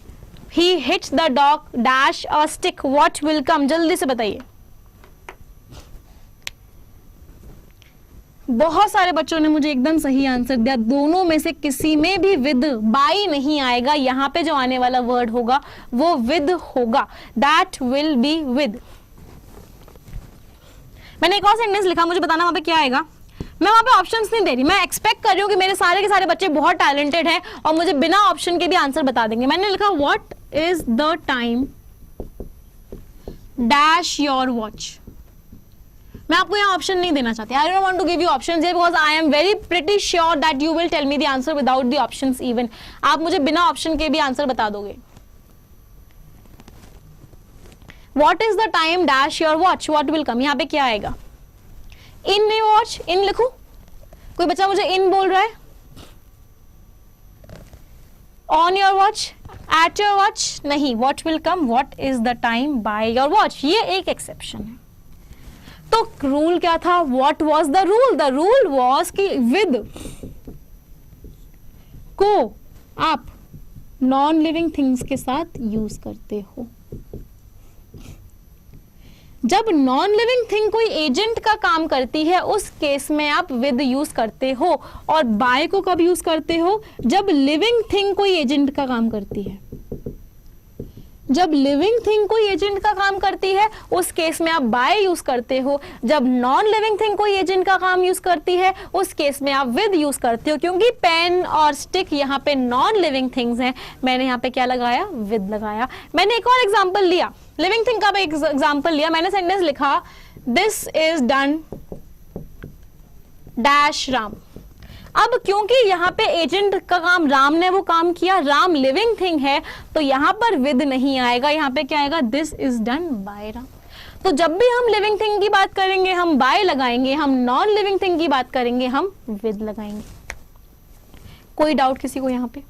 he hit the dog dash a stick. What will come? जल्दी से बताइए। बहुत सारे बच्चों ने मुझे एकदम सही आंसर दिया। दोनों में से किसी में भी विद बाय नहीं आएगा। यहाँ पे जो आने वाला वर्ड होगा वो विद होगा, दैट विल बी विद। मैंने एक और सेंटेंस लिखा, मुझे बताना वहां पे क्या आएगा। मैं वहां पे ऑप्शंस नहीं दे रही, मैं एक्सपेक्ट कर रही हूँ कि मेरे सारे के सारे बच्चे बहुत टैलेंटेड हैं और मुझे बिना ऑप्शन के भी आंसर बता देंगे। मैंने लिखा what is the time dash your watch. मैं आपको यहाँ ऑप्शन नहीं देना चाहती। I don't want to give you options here because I am very pretty sure that you will tell me the answer without the options even. आप मुझे बिना option के भी आंसर बता दोगे। What is the time dash your watch? What will come? यहाँ पे क्या आएगा? In your watch? In लिखूं? कोई बच्चा मुझे in बोल रहा है? On your watch? At your watch? नहीं. What will come? What is the time by your watch? ये एक exception है. तो रूल क्या था? What was the rule? The rule was कि with को आप नॉन लिविंग थिंग्स के साथ यूज करते हो। जब नॉन लिविंग थिंग कोई एजेंट का काम करती है उस केस में आप विद यूज करते हो, और बाय को कब यूज करते हो? जब लिविंग थिंग कोई एजेंट का काम करती है। जब लिविंग थिंग कोई एजेंट का काम करती है उस केस में आप बाय यूज करते हो। जब नॉन लिविंग थिंग कोई एजेंट का काम यूज करती है उस केस में आप विद यूज करते हो, क्योंकि पेन और स्टिक यहाँ पे नॉन लिविंग थिंग्स हैं। मैंने यहाँ पे क्या लगाया? विद लगाया। मैंने एक और एग्जांपल लिया, लिविंग थिंग का भी एग्जांपल लिया। मैंने सेंटेंस लिखा this is done dash Ram. अब क्योंकि यहाँ पे एजेंट का काम राम ने वो काम किया, राम लिविंग थिंग है, तो यहाँ पर विद नहीं आएगा। यहाँ पे क्या आएगा? This is done by Ram. तो जब भी हम लिविंग थिंग की बात करेंगे हम बाय लगाएंगे, हम नॉन लिविंग थिंग की बात करेंगे हम विद लगाएंगे। कोई डाउट किसी को यहाँ पे?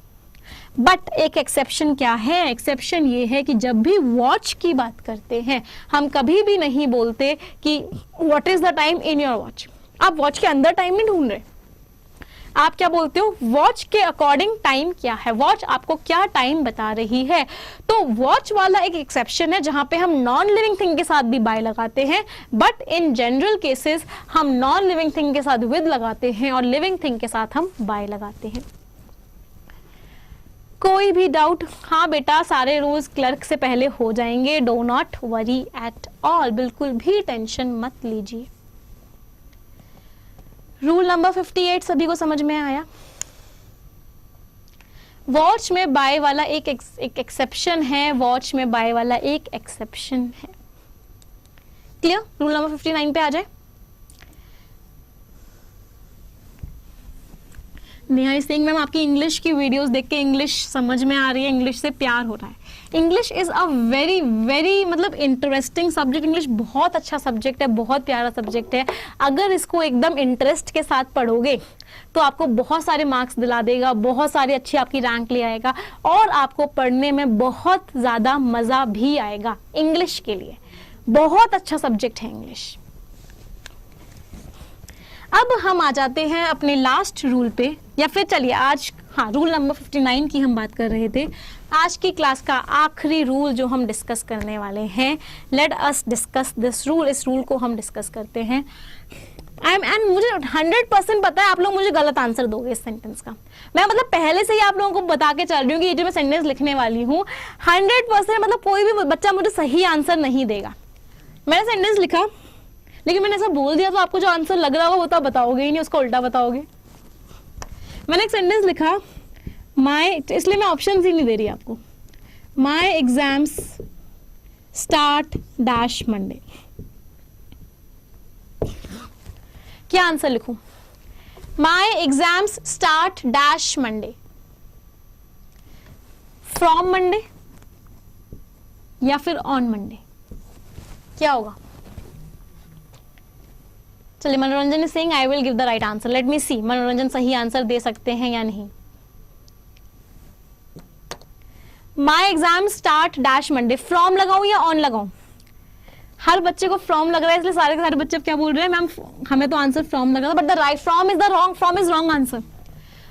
बट एक एक्सेप्शन क्या है? एक्सेप्शन ये है कि जब भी वॉच की बात करते हैं हम कभी भी नहीं बोलते कि what is the time in your watch. आप वॉच के अंदर टाइम नहीं ढूंढ रहे, आप क्या बोलते हो? वॉच के अकॉर्डिंग टाइम क्या है, वॉच आपको क्या टाइम बता रही है। तो वॉच वाला एक एक्सेप्शन है जहां पे हम नॉन लिविंग थिंग के साथ भी बाय लगाते हैं, बट इन जनरल केसेस हम नॉन लिविंग थिंग के साथ विद लगाते हैं और लिविंग थिंग के साथ हम बाय लगाते हैं। कोई भी डाउट? हाँ बेटा, सारे रूल्स क्लर्क से पहले हो जाएंगे, do not worry at all, बिल्कुल भी टेंशन मत लीजिए। रूल नंबर 58 सभी को समझ में आया? वॉच में बाय वाला एक एक्सेप्शन है, वॉच में बाय वाला एक एक्सेप्शन है। क्लियर? रूल नंबर 59 पे आ जाए। नेहा सिंह मैम, आपकी इंग्लिश की वीडियोस देख के इंग्लिश समझ में आ रही है, इंग्लिश से प्यार हो रहा है। English is a very very मतलब इंटरेस्टिंग सब्जेक्ट। इंग्लिश बहुत अच्छा सब्जेक्ट है, बहुत प्यारा सब्जेक्ट है। अगर इसको एकदम इंटरेस्ट के साथ पढ़ोगे तो आपको बहुत सारे मार्क्स दिला देगा, बहुत सारी अच्छी आपकी रैंक ले आएगा और आपको पढ़ने में बहुत ज़्यादा मज़ा भी आएगा। इंग्लिश के लिए बहुत अच्छा सब्जेक्ट है इंग्लिश। अब हम आ जाते हैं अपने लास्ट रूल पे, या फिर चलिए आज, हाँ, रूल नंबर 59 की हम बात कर रहे थे। आज की क्लास का आखिरी रूल जो हम डिस्कस करने वाले हैं, let us discuss this rule. इस रूल को हम डिस्कस करते हैं। एंड मुझे 100% पता है आप लोग मुझे गलत आंसर दोगे इस सेंटेंस का। मैं मतलब पहले से ही आप लोगों को बता के चल रही हूँ कि ये जो मैं सेंटेंस लिखने वाली हूँ 100% मतलब कोई भी बच्चा मुझे सही आंसर नहीं देगा। मैंने सेंटेंस लिखा लेकिन मैंने ऐसा बोल दिया तो आपको जो आंसर लग रहा होगा वो तो बताओगे ही नहीं, उसको उल्टा बताओगे। मैंने एक सेंटेंस लिखा माई, इसलिए मैं ऑप्शन ही नहीं दे रही आपको। My exams start dash Monday. क्या आंसर लिखूं? My exams start dash Monday. From Monday या फिर ऑन मंडे, क्या होगा? चलिए, Manoranjan is saying I will give the right answer. Let me see, Manoranjan सही आंसर दे सकते हैं या नहीं। My exam start dash Monday. From लगाऊं या ऑन लगाऊं? हर बच्चे को फ्रॉम लग रहा है, इसलिए सारे के सारे बच्चे क्या बोल रहे हैं? मैम हमें तो आंसर फ्रॉम लग रहा था, but the right from is the wrong, from is wrong answer.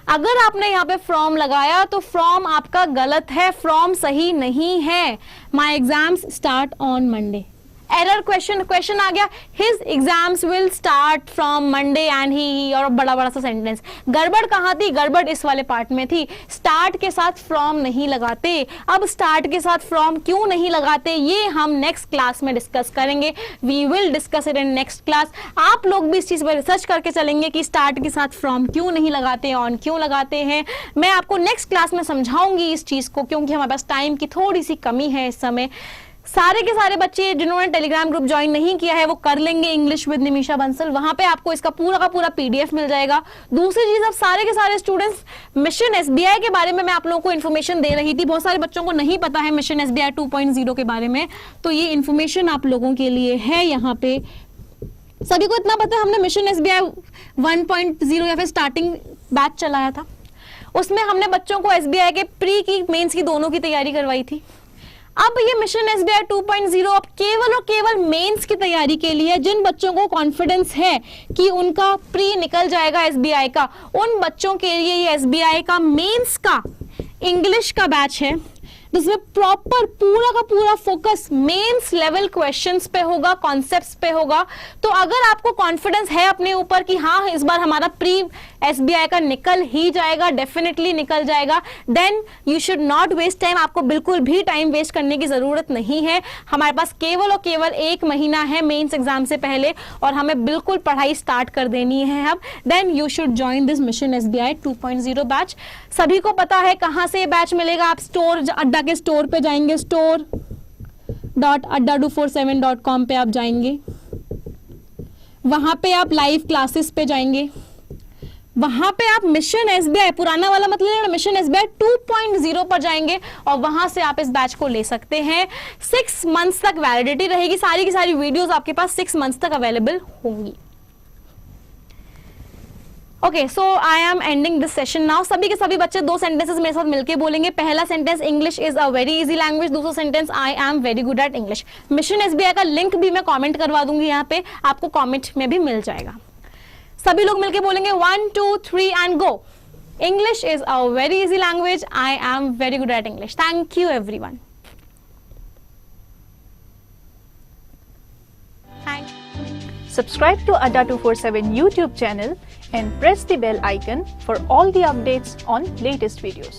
अगर आपने यहाँ पे फ्रॉम लगाया तो फ्रॉम आपका गलत है, फ्रॉम सही नहीं है। My exams start on Monday. Error question आ गया, his exams will start from Monday and he, और बड़ा बड़ा सा सेंटेंस। गड़बड़ कहाँ थी? गड़बड़ इस वाले पार्ट में थी, स्टार्ट के साथ फ्रॉम नहीं लगाते। अब स्टार्ट के साथ फ्रॉम क्यों नहीं लगाते, ये हम नेक्स्ट क्लास में डिस्कस करेंगे। We will discuss it in next class. आप लोग भी इस चीज पर रिसर्च करके चलेंगे कि स्टार्ट के साथ फ्रॉम क्यों नहीं लगाते, ऑन क्यों लगाते हैं। मैं आपको नेक्स्ट क्लास में समझाऊंगी इस चीज को, क्योंकि हमारे पास टाइम की थोड़ी सी कमी है इस समय। सारे के सारे बच्चे जिन्होंने टेलीग्राम ग्रुप ज्वाइन नहीं किया है वो कर लेंगे इंग्लिश विद निमिषा बंसल, वहां पे आपको इसका पूरा का पूरा पीडीएफ मिल जाएगा। दूसरी चीज, अब सारे के सारे स्टूडेंट्स मिशन एसबीआई के बारे में मैं आप लोगों को इन्फॉर्मेशन दे रही थी, बहुत सारे बच्चों को नहीं पता है मिशन एसबीआई 2.0 के बारे में, तो ये इन्फॉर्मेशन आप लोगों के लिए है। यहाँ पे सभी को इतना पता है, हमने मिशन एसबीआई 1.0 या फिर स्टार्टिंग बैच चलाया था, उसमें हमने बच्चों को एसबीआई के प्री की मेंस की दोनों की तैयारी करवाई थी। अब ये मिशन एसबीआई 2.0 अब केवल और केवल मेंस की तैयारी के लिए, जिन बच्चों को कॉन्फिडेंस है कि उनका प्री निकल जाएगा एसबीआई का, उन बच्चों के लिए ये एसबीआई का मेंस का इंग्लिश का बैच है, जिसमें प्रॉपर पूरा का पूरा फोकस मेंस लेवल क्वेश्चंस पे होगा, कॉन्सेप्ट्स पे होगा। तो अगर आपको कॉन्फिडेंस है अपने ऊपर कि हाँ इस बार हमारा प्री एसबीआई का निकल ही जाएगा, डेफिनेटली निकल जाएगा, then you should not waste time. आपको बिल्कुल भी टाइम वेस्ट करने की जरूरत नहीं है। हमारे पास केवल और केवल 1 महीना है मेंस एग्जाम से पहले, और हमें बिल्कुल पढ़ाई स्टार्ट कर देनी है अब। Then you should join this mission SBI 2.0 batch. सभी को पता है कहाँ से ये बैच मिलेगा। आप स्टोर, अड्डा के स्टोर पे जाएंगे, store.adda247.com पे आप जाएंगे, वहां पे आप लाइव क्लासेस पे जाएंगे, वहां पे आप मिशन एसबीआई, पुराना वाला मतलब मिशन एसबीआई 2.0 पर जाएंगे, और वहां से आप इस बैच को ले सकते हैं। 6 मंथ्स तक वैलिडिटी रहेगी, सारी की सारी वीडियोस आपके पास 6 मंथ्स तक अवेलेबल होंगी। Okay, so I am ending this session now. सभी के सभी बच्चे 2 सेंटेंसेस मेरे साथ मिलके बोलेंगे। पहला sentence, English is a very easy language. दूसरा sentence, I am very good at English. Mission SBI का लिंक भी मैं कमेंट करवा दूंगी, यहाँ पे आपको कमेंट में भी मिल जाएगा। सभी लोग मिलके बोलेंगे 1 2 3 and go. English is a very easy language, I am very good at English. Thank you everyone. Subscribe to Adda 247 YouTube channel and press the bell icon for all the updates on latest videos.